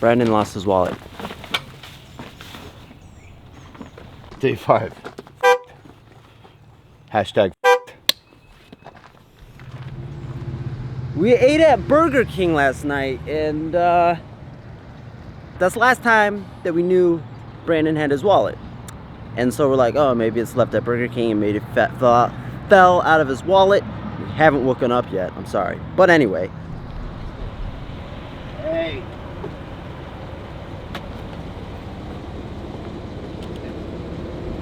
Brandon lost his wallet. Day 5. Hashtag. We ate at Burger King last night, and that's the last time that we knew Brandon had his wallet. And so we're like, oh, maybe it's left at Burger King and made it fell out of his wallet. We haven't woken up yet, I'm sorry. But anyway. Hey.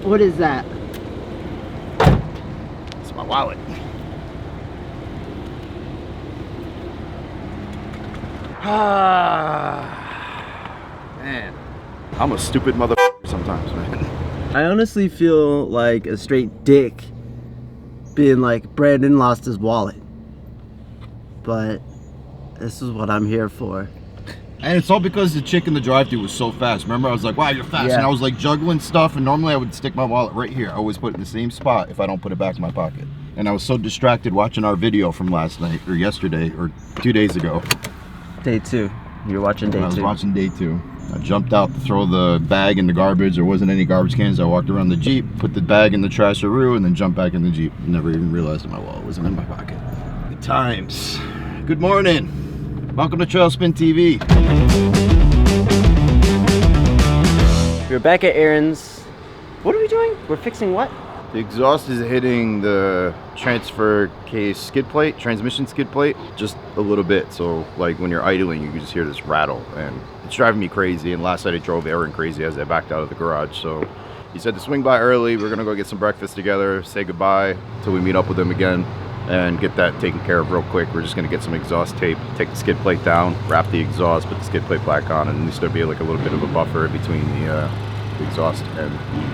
What is that? It's my wallet. Man, I'm a stupid motherfucker sometimes, man. I honestly feel like a straight dick being like, Brandon lost his wallet. But this is what I'm here for. And it's all because the chick in the drive-thru was so fast. Remember, I was like, wow, you're fast. Yeah. And I was like juggling stuff, and normally I would stick my wallet right here. I always put it in the same spot if I don't put it back in my pocket. And I was so distracted watching our video from last night, or yesterday, or 2 days ago. Day 2. You're watching day 2. I was watching day 2. I jumped out to throw the bag in the garbage. There wasn't any garbage cans. I walked around the Jeep, put the bag in the trash-a-roo, and then jumped back in the Jeep. Never even realized that my wallet wasn't in my pocket. Good times. Good morning. Welcome to trailspinTV. We're back at Aaron's. What are we doing? We're fixing what? The exhaust is hitting the transfer case skid plate, transmission skid plate, just a little bit. So like when you're idling, you can just hear this rattle, and it's driving me crazy. And last night I drove Aaron crazy as I backed out of the garage. So he said to swing by early. We're gonna go get some breakfast together, say goodbye till we meet up with him again, and get that taken care of real quick. We're just gonna get some exhaust tape, take the skid plate down, wrap the exhaust, put the skid plate back on, and at least there'll be like a little bit of a buffer between the exhaust and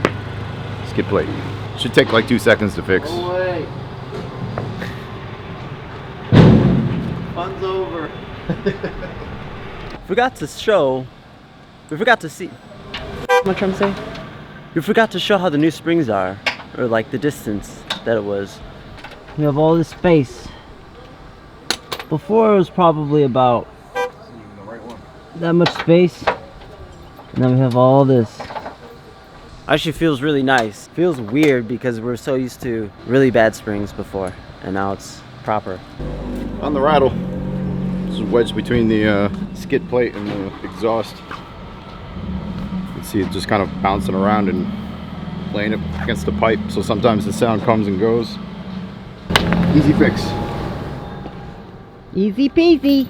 the skid plate. Should take like 2 seconds to fix. Oh wait. Fun's over. Forgot to see. What am I trying to say? We forgot to show how the new springs are, or like the distance that it was. We have all this space. Before it was probably about that much space, and then we have all this. Actually feels really nice. Feels weird because we're so used to really bad springs before, and now it's proper. On the rattle, this is wedged between the skid plate and the exhaust. You can see it just kind of bouncing around and laying it against the pipe, so sometimes the sound comes and goes. Easy fix. Easy peasy.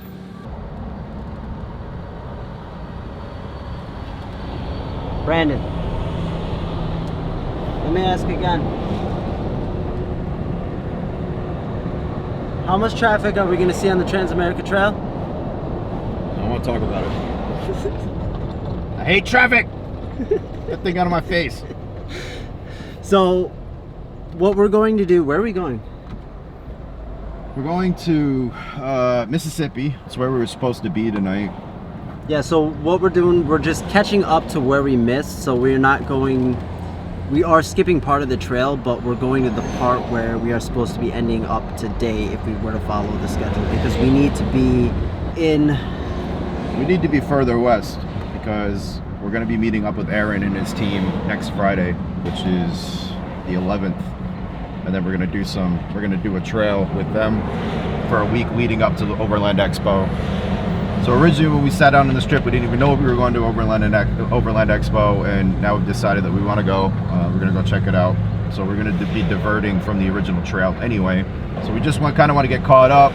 Brandon, let me ask again. How much traffic are we going to see on the Trans-America Trail? I don't want to talk about it. I hate traffic! Get that thing out of my face. So, what we're going to do, where are we going? We're going to Mississippi. That's where we were supposed to be tonight. Yeah, so what we're doing, we're just catching up to where we missed. So we are skipping part of the trail, but we're going to the part where we are supposed to be ending up today if we were to follow the schedule, because we need to be further west, because we're going to be meeting up with Aaron and his team next Friday, which is the 11th. And then we're going to do a trail with them for a week leading up to the Overland Expo. So originally when we sat down in the strip, we didn't even know if we were going to Overland Expo, and now we've decided that we want to go. We're going to go check it out. So we're going to be diverting from the original trail anyway. So we just kind of want to get caught up.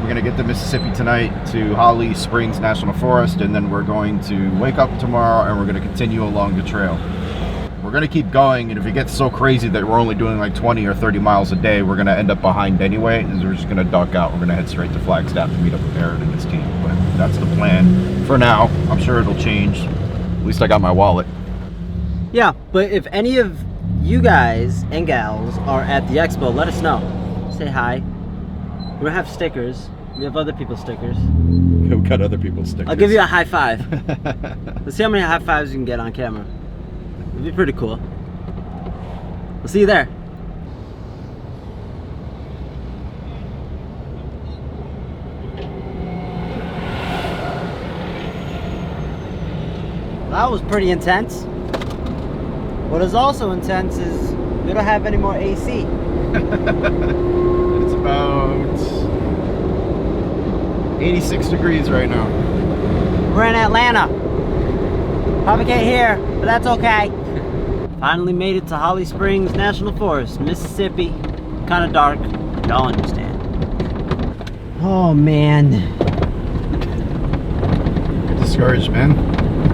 We're going to get to Mississippi tonight to Holly Springs National Forest, and then we're going to wake up tomorrow and we're going to continue along the trail. We're going to keep going, and if it gets so crazy that we're only doing like 20 or 30 miles a day, we're going to end up behind anyway, and we're just going to duck out. We're going to head straight to Flagstaff to meet up with Aaron and his team. But that's the plan for now. I'm sure it'll change. At least I got my wallet. Yeah, but if any of you guys and gals are at the expo, let us know. Say hi. We don't have stickers. We have other people's stickers. We've got other people's stickers. I'll give you a high five. Let's see how many high fives you can get on camera. It'd be pretty cool. We'll see you there. That was pretty intense. What is also intense is we don't have any more AC. It's about 86 degrees right now. We're in Atlanta. Probably can't hear, but that's okay. Finally made it to Holly Springs National Forest, Mississippi. Kind of dark, y'all understand. Oh man. Get discouraged, man.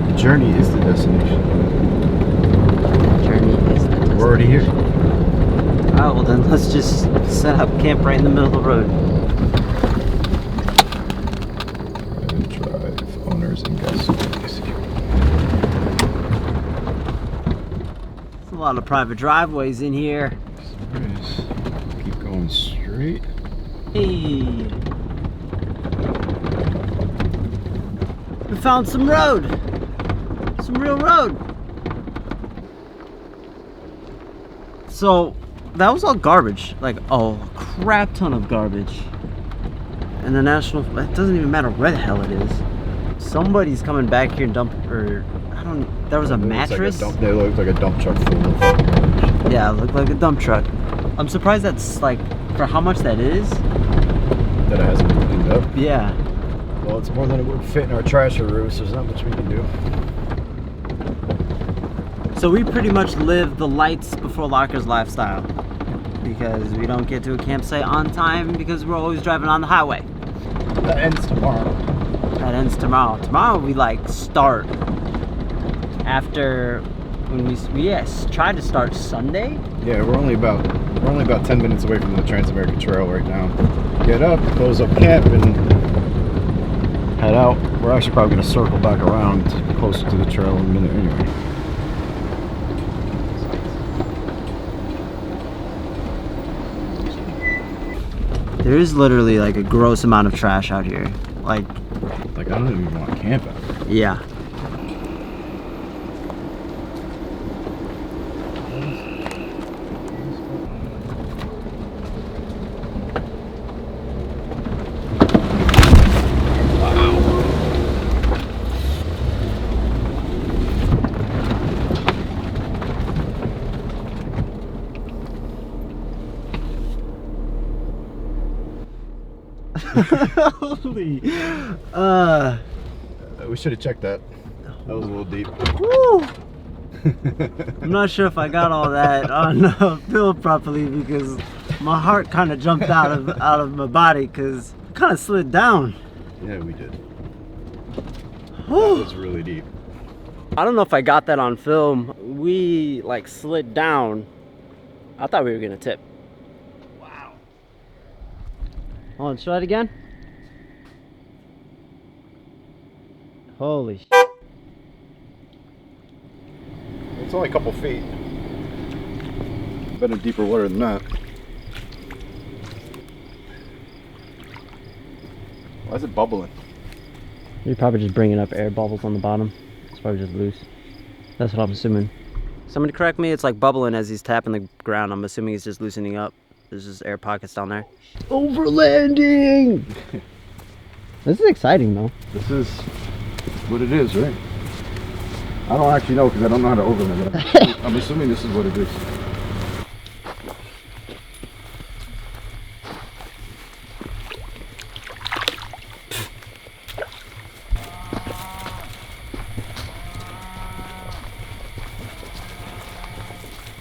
The journey is the destination. Journey is the destination. We're already here. Oh, well then let's just set up camp right in the middle of the road. Drive owners and guests. There's a lot of private driveways in here. Keep going straight. Hey. We found some road. Some real road. So that was all garbage, like a crap ton of garbage. And the national, it doesn't even matter where the hell it is. Somebody's coming back here and dump, or I don't, there was a mattress. Like they looked like a dump truck full of garbage. Yeah, it looked like a dump truck. I'm surprised that's like, for how much that is. That it hasn't been cleaned up. Yeah. Well, it's more than it would fit in our trasher room, so there's not much we can do. So we pretty much live the lights before lockers lifestyle, because we don't get to a campsite on time because we're always driving on the highway. That ends tomorrow. That ends tomorrow. Tomorrow we like start after when we tried to start Sunday. Yeah, we're only about 10 minutes away from the Trans-American Trail right now. Get up, close up camp, and head out. We're actually probably going to circle back around closer to the trail in a minute anyway. There is literally like a gross amount of trash out here. Like I don't even want to camp out here. yeah. Holy. We should have checked that. That was a little deep. Woo. I'm not sure if I got all that on film properly because my heart kind of jumped out of my body because it kind of slid down. Yeah, we did. That was really deep. I don't know if I got that on film. We like slid down. I thought we were gonna tip. Wow. Hold on, show that again. Holy shit. It's only a couple feet. Been in deeper water than that. Why is it bubbling? You're probably just bringing up air bubbles on the bottom. It's probably just loose. That's what I'm assuming. Somebody correct me, it's like bubbling as he's tapping the ground. I'm assuming he's just loosening up. There's just air pockets down there. Overlanding! This is exciting though. This is what it is, right? I don't actually know because I don't know how to overland it. I'm assuming this is what it is.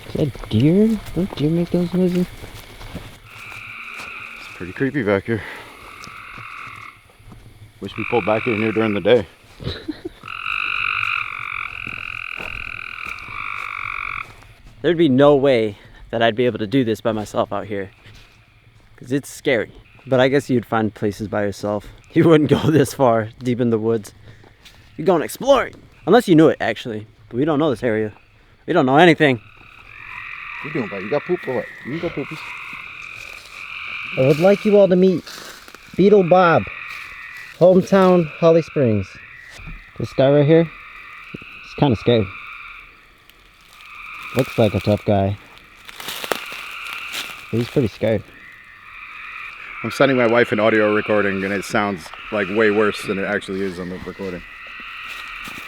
Is that deer? Don't deer make those noises? It's pretty creepy back here. Wish we pulled back in here during the day. There'd be no way that I'd be able to do this by myself out here. Because it's scary. But I guess you'd find places by yourself. You wouldn't go this far deep in the woods. You're going exploring. Unless you knew it, actually. But we don't know this area. We don't know anything. What you doing, buddy? You got poop or what? You got poopies. I would like you all to meet Beetle Bob. Hometown, Holly Springs. This guy right here, he's kind of scared. Looks like a tough guy. But he's pretty scared. I'm sending my wife an audio recording and it sounds like way worse than it actually is on the recording.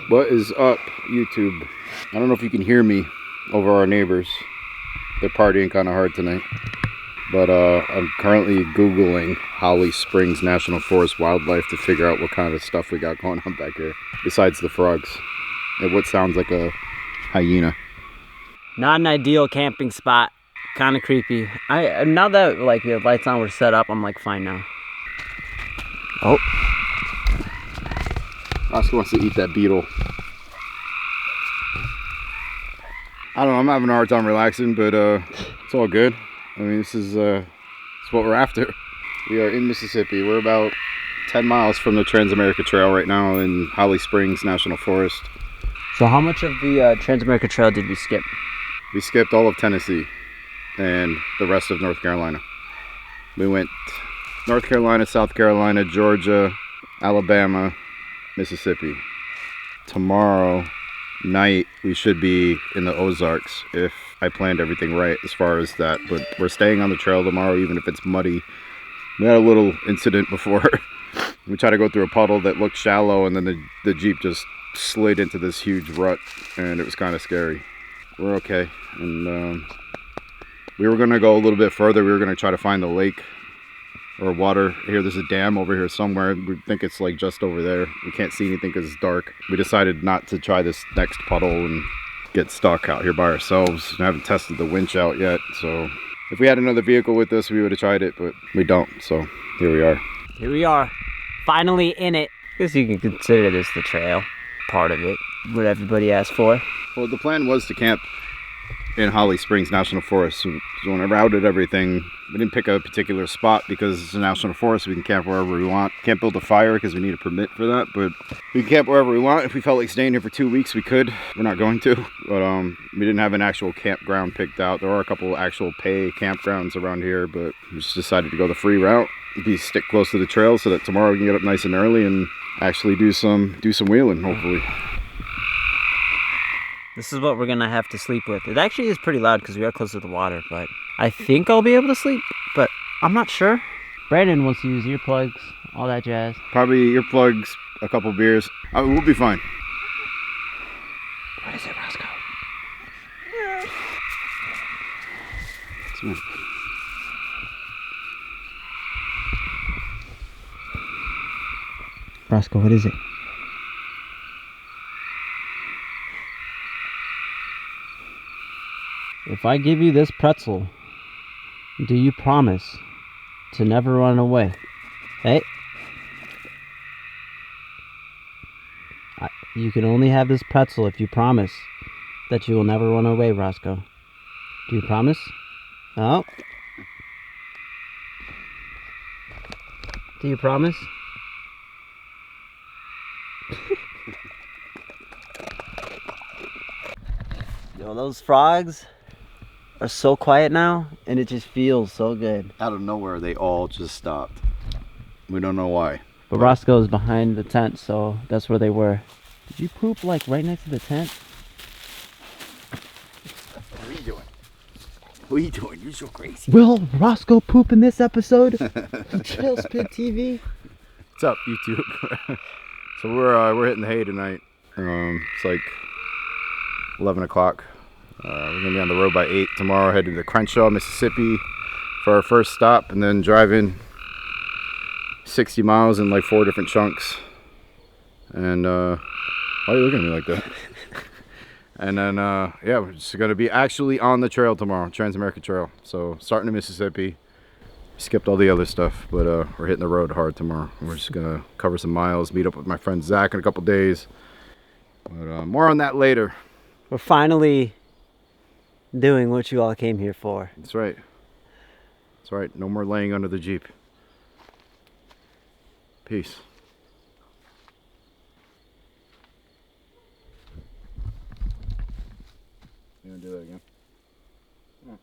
What is up, YouTube? I don't know if you can hear me over our neighbors. They're partying kind of hard tonight. But I'm currently Googling Holly Springs National Forest wildlife to figure out what kind of stuff we got going on back here, besides the frogs and what sounds like a hyena. Not an ideal camping spot. Kind of creepy. Now that like the lights on were set up, I'm like fine now. Oh, Oscar wants to eat that beetle. I don't know, I'm having a hard time relaxing, but it's all good. I mean, this is what we're after. We are in Mississippi. We're about 10 miles from the Transamerica Trail right now in Holly Springs National Forest. so how much of the Transamerica Trail did we skip? We skipped all of Tennessee and the rest of North Carolina. We went North Carolina, South Carolina, Georgia, Alabama, Mississippi. Tomorrow night we should be in the Ozarks if I planned everything right as far as that, but we're staying on the trail tomorrow even if it's muddy. We had a little incident before. We tried to go through a puddle that looked shallow and then the Jeep just slid into this huge rut and it was kind of scary. We're okay, and we were going to go a little bit further. We were going to try to find the lake or water. Here, there's a dam over here somewhere. We think it's like just over there. We can't see anything because it's dark. We decided not to try this next puddle and get stuck out here by ourselves. I haven't tested the winch out yet, so if we had another vehicle with us, we would have tried it, but we don't, so here we are. Here we are, finally in it. I guess you can consider this the trail, part of it, what everybody asked for. Well, the plan was to camp in Holly Springs National Forest. So when I routed everything, we didn't pick a particular spot because it's a national forest. We can camp wherever we want. Can't build a fire because we need a permit for that, but we can camp wherever we want. If we felt like staying here for 2 weeks, we could. We're not going to, but we didn't have an actual campground picked out. There are a couple actual pay campgrounds around here, but we just decided to go the free route. Stick close to the trail so that tomorrow we can get up nice and early and actually do some wheeling, hopefully. This is what we're gonna have to sleep with. It actually is pretty loud because we are close to the water, but I think I'll be able to sleep, but I'm not sure. Brandon wants to use earplugs, all that jazz. Probably earplugs, a couple beers. We'll be fine. What is it, Roscoe? It's me. Roscoe, what is it? If I give you this pretzel, do you promise to never run away? Hey? You can only have this pretzel if you promise that you will never run away, Roscoe. Do you promise? Oh? Do you promise? Yo, those frogs are so quiet now, and it just feels so good. Out of nowhere, they all just stopped. We don't know why. But Roscoe's behind the tent, so that's where they were. Did you poop like right next to the tent? What are you doing? What are you doing? You're so crazy. Will Roscoe poop in this episode of trailspinTV? What's up, YouTube? So we're hitting the hay tonight. It's like 11 o'clock. We're gonna be on the road by 8 tomorrow, heading to Crenshaw, Mississippi for our first stop, and then driving 60 miles in like 4 different chunks. And why are you looking at me like that? And then yeah, we're just gonna be actually on the trail tomorrow, Transamerica Trail. So starting in Mississippi. Skipped all the other stuff, but we're hitting the road hard tomorrow. We're just gonna cover some miles, meet up with my friend Zach in a couple days. But more on that later. We're finally doing what you all came here for. That's right. That's right. No more laying under the Jeep. Peace. You gonna do that again? Yeah.